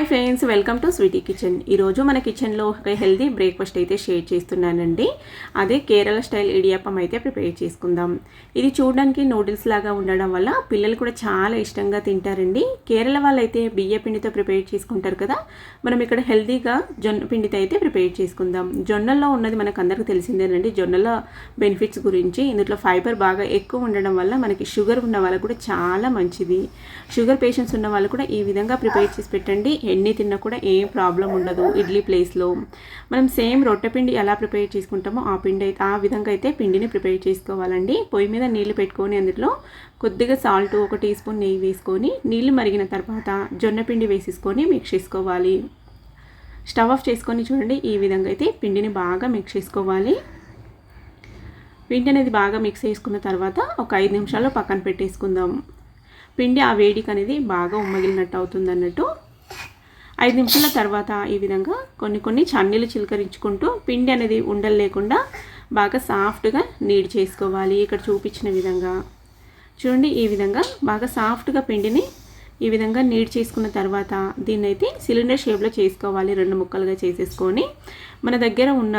Hi friends, welcome to Sweety Kitchen. ఈరోజు మన కిచెన్లో ఒక హెల్దీ బ్రేక్ఫాస్ట్ అయితే షేర్ చేస్తున్నానండి. అదే కేరళ స్టైల్ ఇడియాప్పం అయితే ప్రిపేర్ చేసుకుందాం. ఇది చూడడానికి నూడిల్స్ లాగా ఉండడం వల్ల పిల్లలు కూడా చాలా ఇష్టంగా తింటారండి. కేరళ వాళ్ళు అయితే బియ్య పిండితో ప్రిపేర్ చేసుకుంటారు కదా, మనం ఇక్కడ హెల్దీగా జొన్న పిండితో అయితే ప్రిపేర్ చేసుకుందాం. జొన్నల్లో ఉన్నది మనకు అందరికీ తెలిసిందేనండి, జొన్నల బెనిఫిట్స్ గురించి. ఇందులో ఫైబర్ బాగా ఎక్కువ ఉండడం వల్ల మనకి షుగర్ ఉన్న వాళ్ళకు కూడా చాలా మంచిది. షుగర్ పేషెంట్స్ ఉన్న వాళ్ళు కూడా ఈ విధంగా ప్రిపేర్ చేసి పెట్టండి, ఎన్ని తిన్నా కూడా ఏం ప్రాబ్లం ఉండదు. ఇడ్లీ ప్లేస్లో మనం సేమ్ రొట్టె పిండి ఎలా ప్రిపేర్ చేసుకుంటామో ఆ విధంగా అయితే పిండిని ప్రిపేర్ చేసుకోవాలండి. పొయ్యి మీద నీళ్లు పెట్టుకొని అందులో కొద్దిగా సాల్ట్, 1 టీ స్పూన్ నెయ్యి వేసుకొని నీళ్లు మరిగిన తర్వాత జొన్న పిండి వేసేసుకొని మిక్స్ చేసుకోవాలి. స్టవ్ ఆఫ్ చేసుకొని చూడండి, ఈ విధంగా అయితే పిండిని బాగా మిక్స్ చేసుకోవాలి. పిండి అనేది బాగా మిక్స్ చేసుకున్న తర్వాత ఒక 5 నిమిషాలు పక్కన పెట్టేసుకుందాం. పిండి ఆ వేడికి అనేది బాగా ఉమ్మగిలినట్టు అవుతుంది అన్నట్టు. 5 నిమిషాల తర్వాత ఈ విధంగా కొన్ని చన్నీళ్ళు చిలకరించుకుంటూ పిండి అనేది ఉండలు లేకుండా బాగా సాఫ్ట్గా నీడ్ చేసుకోవాలి. ఇక్కడ చూపించిన విధంగా చూడండి, ఈ విధంగా బాగా సాఫ్ట్గా పిండిని ఈ విధంగా నీడ్ చేసుకున్న తర్వాత దీన్ని అయితే సిలిండర్ షేప్లో చేసుకోవాలి. 2 ముక్కలుగా చేసేసుకొని మన దగ్గర ఉన్న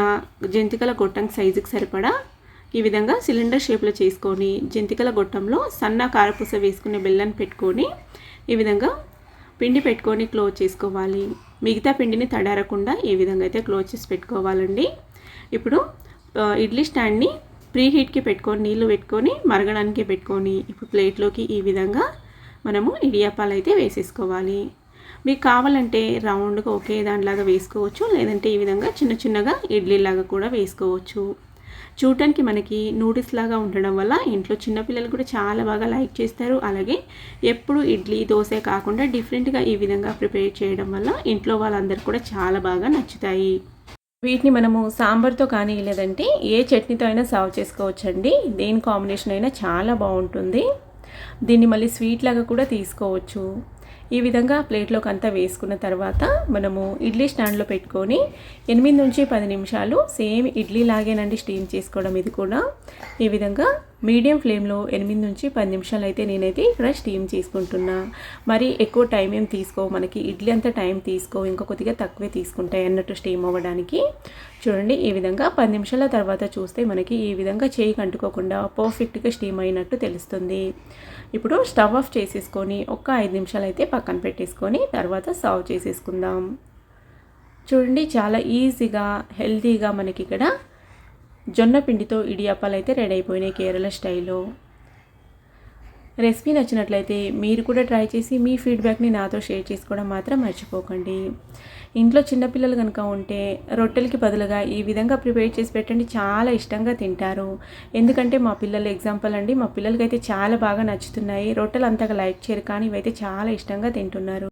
జంతికల గొట్టం సైజుకి సరిపడా ఈ విధంగా సిలిండర్ షేప్లో చేసుకొని జంతికల గొట్టంలో సన్న కారపూస వేసుకునే బెల్లాన్ని పెట్టుకొని ఈ విధంగా పిండి పెట్టుకొని క్లోజ్ చేసుకోవాలి. మిగతా పిండిని తడారకుండా ఈ విధంగా అయితే క్లోజ్ చేసి పెట్టుకోవాలండి. ఇప్పుడు ఇడ్లీ స్టాండ్ని ప్రీ హీట్కి పెట్టుకొని నీళ్లు పెట్టుకొని మరగడానికి పెట్టుకొని ఇప్పుడు ప్లేట్లోకి ఈ విధంగా మనము ఇడియాప్పాలు అయితే వేసేసుకోవాలి. మీకు కావాలంటే రౌండ్గా ఒకే దానిలాగా వేసుకోవచ్చు, లేదంటే ఈ విధంగా చిన్నగా ఇడ్లీలాగా కూడా వేసుకోవచ్చు. చూడటానికి మనకి నూడిల్స్ లాగా ఉండడం వల్ల ఇంట్లో చిన్నపిల్లలు కూడా చాలా బాగా లైక్ చేస్తారు. అలాగే ఎప్పుడు ఇడ్లీ, దోశ కాకుండా డిఫరెంట్గా ఈ విధంగా ప్రిపేర్ చేయడం వల్ల ఇంట్లో వాళ్ళందరూ కూడా చాలా బాగా నచ్చుతాయి. వీటిని మనము సాంబార్తో కానీ లేదంటే ఏ చట్నీతో అయినా సర్వ్ చేసుకోవచ్చండి. దేని కాంబినేషన్ అయినా చాలా బాగుంటుంది. దీన్ని మళ్ళీ స్వీట్ లాగా కూడా తీసుకోవచ్చు. ఈ విధంగా ప్లేట్లోకి అంతా వేసుకున్న తర్వాత మనము ఇడ్లీ స్టాండ్లో పెట్టుకొని 8 నుంచి 10 నిమిషాలు సేమ్ ఇడ్లీ లాగేనండి స్టీమ్ చేసుకోవడం. ఇది కూడా ఈ విధంగా మీడియం ఫ్లేమ్లో 8 నుంచి 10 నిమిషాలు అయితే నేనైతే ఇక్కడ స్టీమ్ చేసుకుంటున్నా. మరి ఎక్కువ టైం ఏం తీసుకో, మనకి ఇడ్లీ అంతా టైం తీసుకో, ఇంకా కొద్దిగా తక్కువే తీసుకుంటాయి అన్నట్టు స్టీమ్ అవ్వడానికి. చూడండి, ఈ విధంగా 10 నిమిషాల తర్వాత చూస్తే మనకి ఈ విధంగా చేయికి అంటుకోకుండా పర్ఫెక్ట్గా స్టీమ్ అయినట్టు తెలుస్తుంది. ఇప్పుడు స్టవ్ ఆఫ్ చేసేసుకొని ఒక 5 నిమిషాలు అయితే పక్కన పెట్టేసుకొని తర్వాత సర్వ్ చేసేసుకుందాం. చూడండి, చాలా ఈజీగా హెల్తీగా మనకి ఇక్కడ జొన్న పిండితో ఇడియాప్పాలు అయితే రెడీ అయిపోయినాయి కేరళ స్టైల్లో. రెసిపీ నచ్చినట్లయితే మీరు కూడా ట్రై చేసి మీ ఫీడ్బ్యాక్ని నాతో షేర్ చేసుకోవడం మాత్రం మర్చిపోకండి. ఇంట్లో చిన్నపిల్లలు కనుక ఉంటే రొట్టెలకి బదులుగా ఈ విధంగా ప్రిపేర్ చేసి పెట్టండి, చాలా ఇష్టంగా తింటారు. ఎందుకంటే మా పిల్లలు ఎగ్జాంపుల్ అండి, మా పిల్లలకైతే చాలా బాగా నచ్చుతున్నాయి. రొట్టెలు అంతగా లైక్ చేయరు, కానీ ఇవైతే చాలా ఇష్టంగా తింటున్నారు.